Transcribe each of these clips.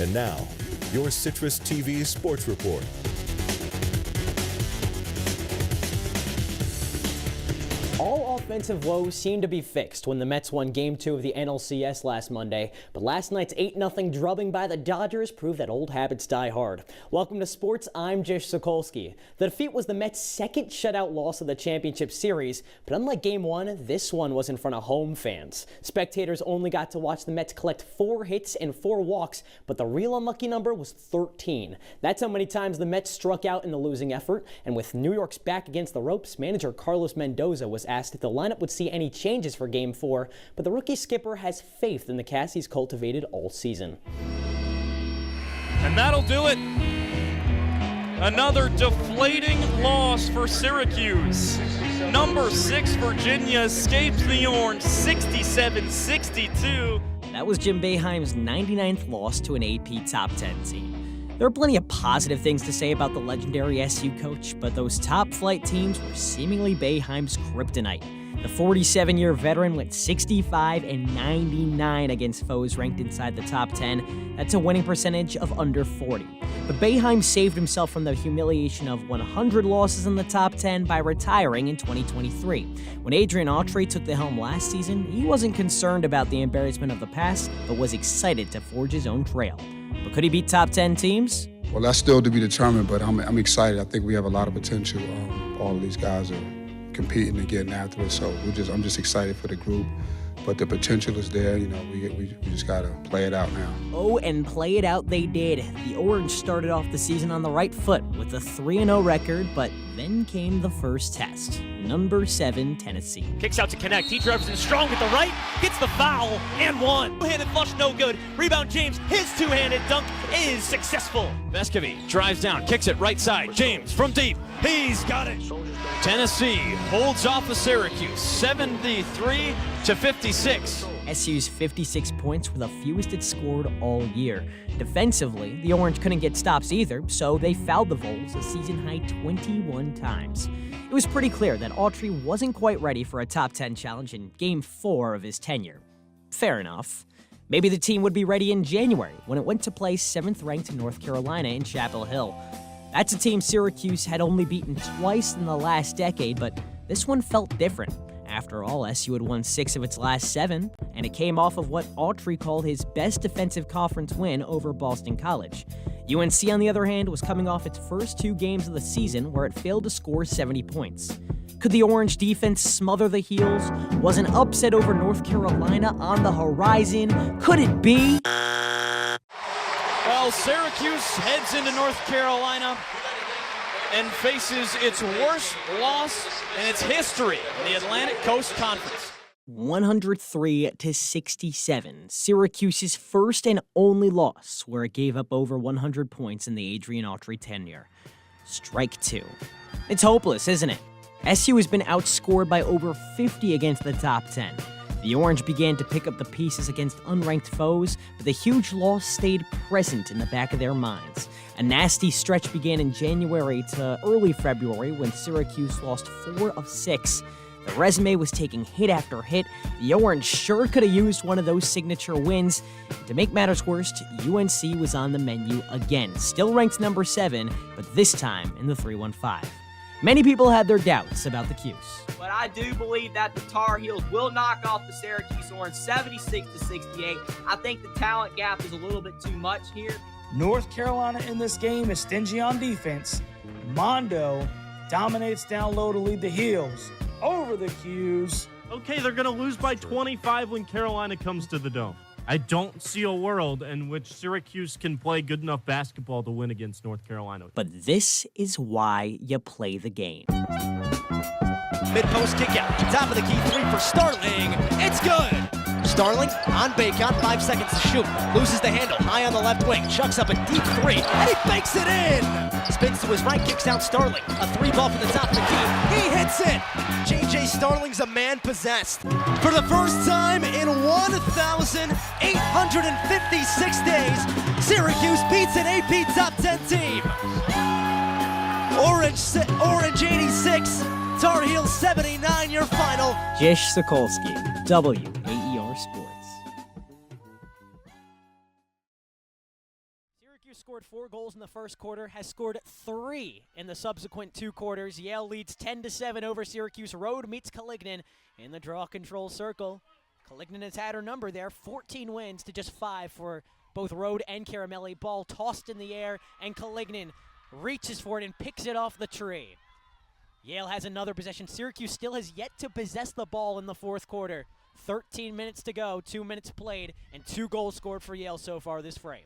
And now, your Citrus TV Sports Report. All offensive woes seem to be fixed when the Mets won Game 2 of the NLCS last Monday, but last night's 8-0 drubbing by the Dodgers proved that old habits die hard. Welcome to sports, I'm Jish Sokolsky. The defeat was the Mets' second shutout loss of the championship series, but unlike Game 1, this one was in front of home fans. Spectators only got to watch the Mets collect 4 hits and 4 walks, but the real unlucky number was 13. That's how many times the Mets struck out in the losing effort, and with New York's back against the ropes, manager Carlos Mendoza was asked if the lineup would see any changes for Game 4, but the rookie skipper has faith in the cast he's cultivated all season. And that'll do it. Another deflating loss for Syracuse. Number 6 Virginia escapes the Orange 67-62. That was Jim Boeheim's 99th loss to an AP Top 10 team. There are plenty of positive things to say about the legendary SU coach, but those top-flight teams were seemingly Boeheim's kryptonite. The 47-year veteran went 65-99 against foes ranked inside the top 10. That's a winning percentage of under 40. But Boeheim saved himself from the humiliation of 100 losses in the top 10 by retiring in 2023. When Adrian Autry took the helm last season, he wasn't concerned about the embarrassment of the past, but was excited to forge his own trail. But could he beat top 10 teams? Well, that's still to be determined, but I'm excited. I think we have a lot of potential. All of these guys are competing and getting after it, so I'm just excited for the group. But the potential is there, you know, we just gotta play it out now. Oh, and play it out they did. The Orange started off the season on the right foot with a 3-0 record, but then came the first test. Number 7, Tennessee. Kicks out to connect. He drives in strong with the right, gets the foul, and one. Two-handed flush, no good. Rebound James, his two-handed dunk is successful. Vescovy drives down, kicks it right side. James from deep, he's got it. Tennessee holds off of Syracuse, 73-56. SU's 56 points were the fewest it scored all year. Defensively, the Orange couldn't get stops either, so they fouled the Vols a season-high 21 times. It was pretty clear that Autry wasn't quite ready for a top 10 challenge in Game 4 of his tenure. Fair enough. Maybe the team would be ready in January when it went to play 7th-ranked North Carolina in Chapel Hill. That's a team Syracuse had only beaten twice in the last decade, but this one felt different. After all, SU had won 6 of its last 7, and it came off of what Autry called his best defensive conference win over Boston College. UNC, on the other hand, was coming off its first 2 games of the season where it failed to score 70 points. Could the Orange defense smother the Heels? Was an upset over North Carolina on the horizon? Could it be? Well, Syracuse heads into North Carolina and faces its worst loss in its history in the Atlantic Coast Conference. 103-67, Syracuse's first and only loss, where it gave up over 100 points in the Adrian Autry tenure. Strike 2. It's hopeless, isn't it? SU has been outscored by over 50 against the top 10. The Orange began to pick up the pieces against unranked foes, but the huge loss stayed present in the back of their minds. A nasty stretch began in January to early February when Syracuse lost 4 of 6. The resume was taking hit after hit. The Orange sure could have used one of those signature wins. To make matters worse, UNC was on the menu again, still ranked number 7, but this time in the 3-1-5. Many people had their doubts about the Cuse. But I do believe that the Tar Heels will knock off the Syracuse Orange 76-68. I think the talent gap is a little bit too much here. North Carolina in this game is stingy on defense. Mondo dominates down low to lead the Heels over the Cuse. Okay, they're going to lose by 25 when Carolina comes to the Dome. I don't see a world in which Syracuse can play good enough basketball to win against North Carolina. But this is why you play the game. Mid-post kick out. Top of the key 3 for Starling. It's good. Starling on Bacon, 5 seconds to shoot. Loses the handle, high on the left wing. Chucks up a deep 3, and he bakes it in. Spins to his right, kicks out Starling. A 3-ball from the top of the key. He hits it. J.J. Starling's a man possessed. For the first time in 1,856 days, Syracuse beats an AP Top 10 team. Orange 86, Tar Heels 79, your final. Jish Sokolsky, WAER Sports. 4 goals in the first quarter, has scored 3 in the subsequent 2 quarters. Yale leads 10-7 over Syracuse. Road meets Calignan in the draw control circle. Calignan has had her number there, 14 wins to just 5 for both Road and Caramelli. Ball tossed in the air, and Calignan reaches for it and picks it off the tree. Yale has another possession. Syracuse still has yet to possess the ball in the fourth quarter. 13 minutes to go, 2 minutes played, and 2 goals scored for Yale so far this frame.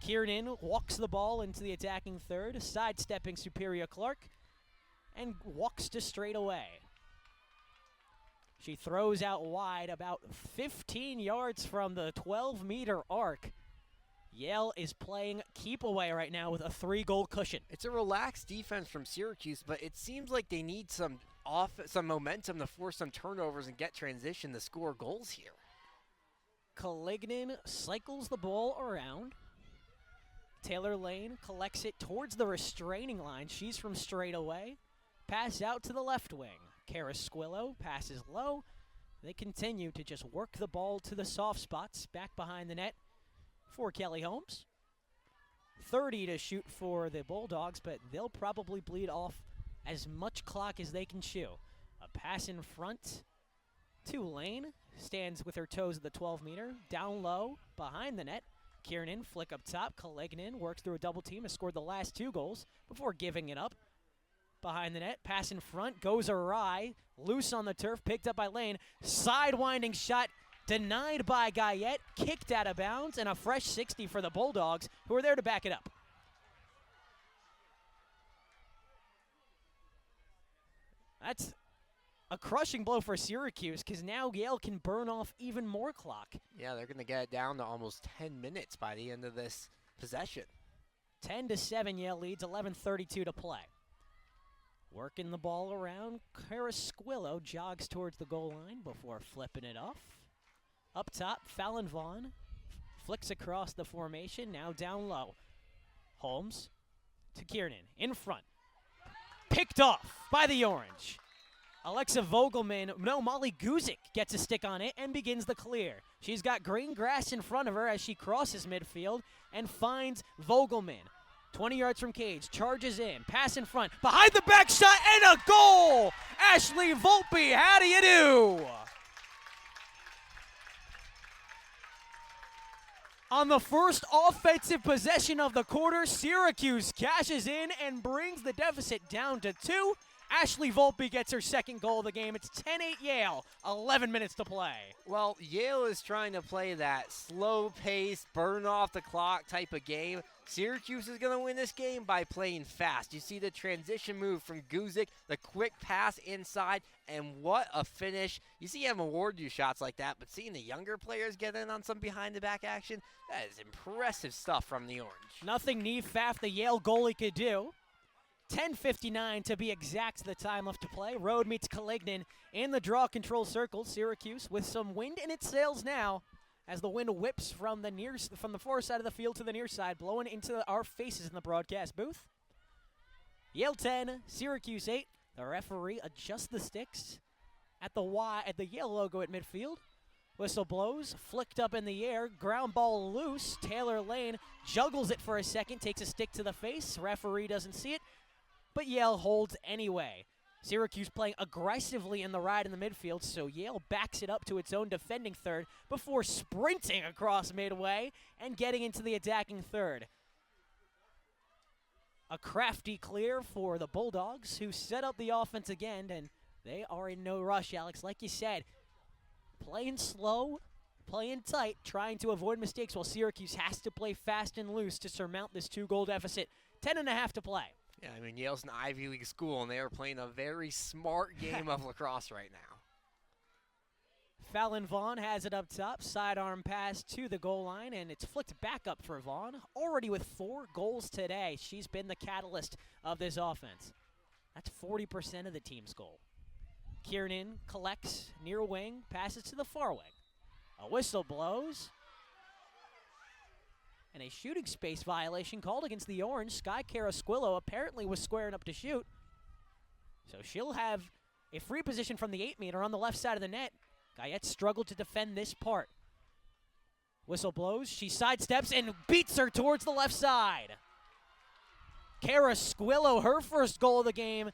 Kiernan walks the ball into the attacking third, sidestepping Superior Clark, and walks to straight away. She throws out wide about 15 yards from the 12-meter arc. Yale is playing keep away right now with a 3-goal cushion. It's a relaxed defense from Syracuse, but it seems like they need some momentum to force some turnovers and get transition to score goals here. Calignan cycles the ball around. Taylor Lane collects it towards the restraining line. She's from straight away. Pass out to the left wing. Carasquillo passes low. They continue to just work the ball to the soft spots back behind the net for Kelly Holmes. 30 to shoot for the Bulldogs, but they'll probably bleed off as much clock as they can chew. A pass in front to Lane. Stands with her toes at the 12-meter. Down low behind the net. Kiernan flick up top. Calignan works through a double team. Has scored the last 2 goals before giving it up. Behind the net, pass in front, goes awry, loose on the turf, picked up by Lane, sidewinding shot, denied by Guyette, kicked out of bounds, and a fresh 60 for the Bulldogs, who are there to back it up. That's a crushing blow for Syracuse, because now Yale can burn off even more clock. Yeah, they're going to get it down to almost 10 minutes by the end of this possession. 10-7, Yale leads, 11:32 to play. Working the ball around, Carasquillo jogs towards the goal line before flipping it off. Up top, Fallon Vaughn flicks across the formation, now down low. Holmes to Kiernan, in front. Picked off by the Orange. Alexa Molly Guzik gets a stick on it and begins the clear. She's got green grass in front of her as she crosses midfield and finds Vogelman. 20 yards from cage, charges in, pass in front, behind the back shot, and a goal! Ashley Volpe, how do you do? On the first offensive possession of the quarter, Syracuse cashes in and brings the deficit down to 2. Ashley Volpe gets her second goal of the game. It's 10-8 Yale, 11 minutes to play. Well, Yale is trying to play that slow-paced, burn-off-the-clock type of game. Syracuse is going to win this game by playing fast. You see the transition move from Guzik, the quick pass inside, and what a finish. You see him award you shots like that, but seeing the younger players get in on some behind-the-back action, that is impressive stuff from the Orange. Nothing Neve Pfaff, the Yale goalie, could do. 10:59 to be exact, the time left to play. Road meets Calignan in the draw control circle. Syracuse with some wind in its sails now as the wind whips from the far side of the field to the near side, blowing into our faces in the broadcast booth. Yale 10, Syracuse 8. The referee adjusts the sticks at the Yale logo at midfield. Whistle blows, flicked up in the air, ground ball loose. Taylor Lane juggles it for a second, takes a stick to the face. Referee doesn't see it, but Yale holds anyway. Syracuse playing aggressively in the ride in the midfield, so Yale backs it up to its own defending third before sprinting across midway and getting into the attacking third. A crafty clear for the Bulldogs, who set up the offense again, and they are in no rush, Alex. Like you said, playing slow, playing tight, trying to avoid mistakes, while Syracuse has to play fast and loose to surmount this 2-goal deficit. 10.5 to play. Yeah, I mean, Yale's an Ivy League school, and they are playing a very smart game of lacrosse right now. Fallon Vaughn has it up top. Sidearm pass to the goal line, and it's flicked back up for Vaughn. Already with 4 goals today, she's been the catalyst of this offense. That's 40% of the team's goal. Kiernan collects near wing, passes to the far wing. A whistle blows. And a shooting space violation called against the Orange. Sky Carasquillo apparently was squaring up to shoot. So she'll have a free position from the 8-meter on the left side of the net. Guyette struggled to defend this part. Whistle blows. She sidesteps and beats her towards the left side. Kara Squillo, her first goal of the game,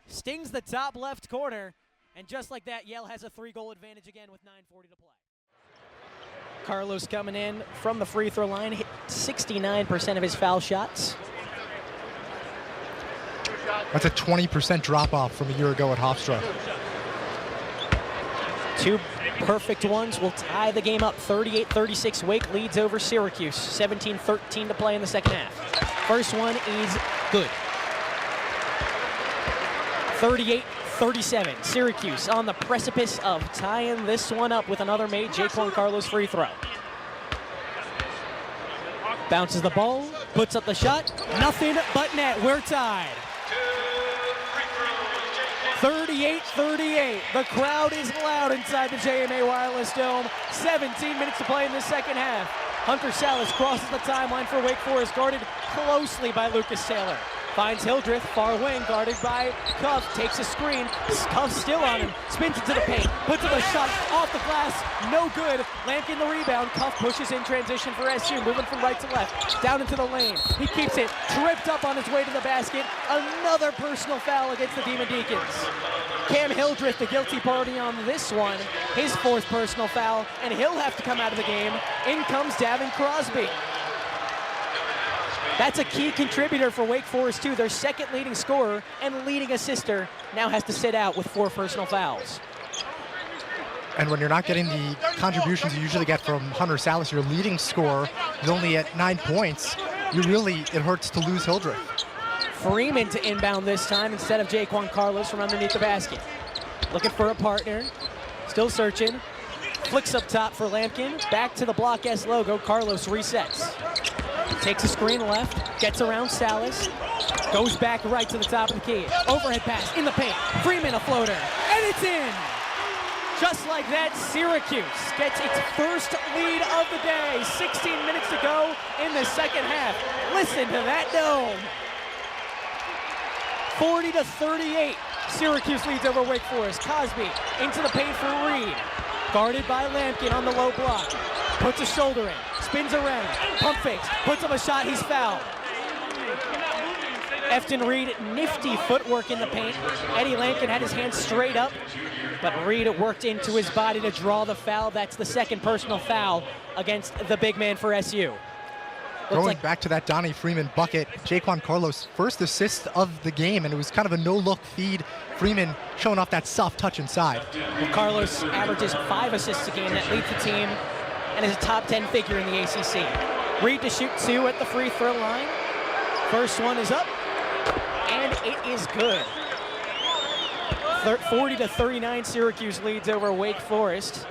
stings the top left corner. And just like that, Yale has a 3-goal advantage again with 9:40 to play. Carlos coming in from the free throw line, hit 69% of his foul shots. That's a 20% drop off from a year ago at Hofstra. 2 perfect ones will tie the game up. 38-36, Wake leads over Syracuse. 17-13 to play in the second half. First one is good. 38-37, Syracuse on the precipice of tying this one up with another made Jaquan Carlos free throw. Bounces the ball, puts up the shot, nothing but net, we're tied. 38-38, the crowd is loud inside the JMA Wireless Dome. 17 minutes to play in the second half. Hunter Salas crosses the timeline for Wake Forest, guarded closely by Lucas Taylor. Finds Hildreth, far wing, guarded by Cuff, takes a screen, Cuff still on him, spins into the paint, puts up a shot off the glass, no good. Lampkin the rebound, Cuff pushes in transition for SU, moving from right to left, down into the lane. He keeps it, tripped up on his way to the basket. Another personal foul against the Demon Deacons. Cam Hildreth, the guilty party on this one, his 4th personal foul, and he'll have to come out of the game. In comes Davin Crosby. That's a key contributor for Wake Forest, too. Their second leading scorer and leading assister now has to sit out with 4 personal fouls. And when you're not getting the contributions you usually get from Hunter Salas, your leading scorer is only at 9 points, it hurts to lose Hildreth. Freeman to inbound this time instead of Jaquan Carlos from underneath the basket. Looking for a partner, still searching. Flicks up top for Lampkin, back to the Block S logo, Carlos resets. Takes a screen left, gets around Salas, goes back right to the top of the key. Overhead pass in the paint, Freeman a floater, and it's in! Just like that, Syracuse gets its first lead of the day. 16 minutes to go in the second half. Listen to that dome. 40-38, Syracuse leads over Wake Forest. Cosby into the paint for Reed. Guarded by Lampkin on the low block. Puts a shoulder in, spins around, pump fakes, puts up a shot, he's fouled. Efton Reed, nifty footwork in the paint. Eddie Lampkin had his hands straight up, but Reed worked into his body to draw the foul. That's the 2nd personal foul against the big man for SU. Going back to that Donnie Freeman bucket, Jaquan Carlos' first assist of the game, and it was kind of a no-look feed. Freeman showing off that soft touch inside. Well, Carlos averages 5 assists a game. That leads the team and is a top 10 figure in the ACC. Reed to shoot 2 at the free throw line. First one is up, and it is good. 40-39, Syracuse leads over Wake Forest.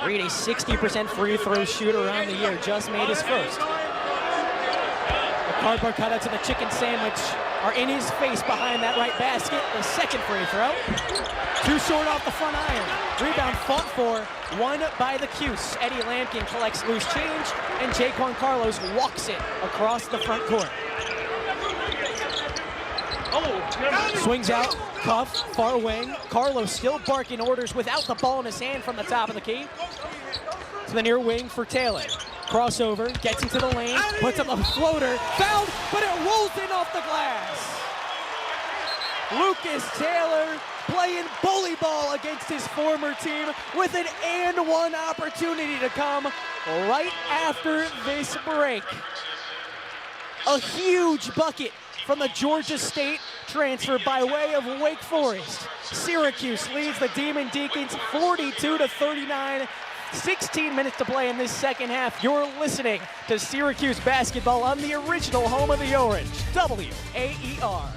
Reed, a 60% free throw shooter on the year, just made his first. The cardboard cutouts of the chicken sandwich are in his face behind that right basket. The 2nd free throw. Too short off the front iron. Rebound fought for, won by the Cuse. Eddie Lampkin collects loose change, and Jaquan Carlos walks it across the front court. Swings out, Cuff, far wing. Carlos still barking orders without the ball in his hand from the top of the key. To the near wing for Taylor. Crossover, gets into the lane, puts up a floater, fouled, but it rolls in off the glass. Lucas Taylor playing bully ball against his former team with an and one opportunity to come right after this break. A huge bucket from the Georgia State transfer by way of Wake Forest. Syracuse leads the Demon Deacons 42-39. 16 minutes to play in this second half. You're listening to Syracuse basketball on the original home of the Orange, WAER.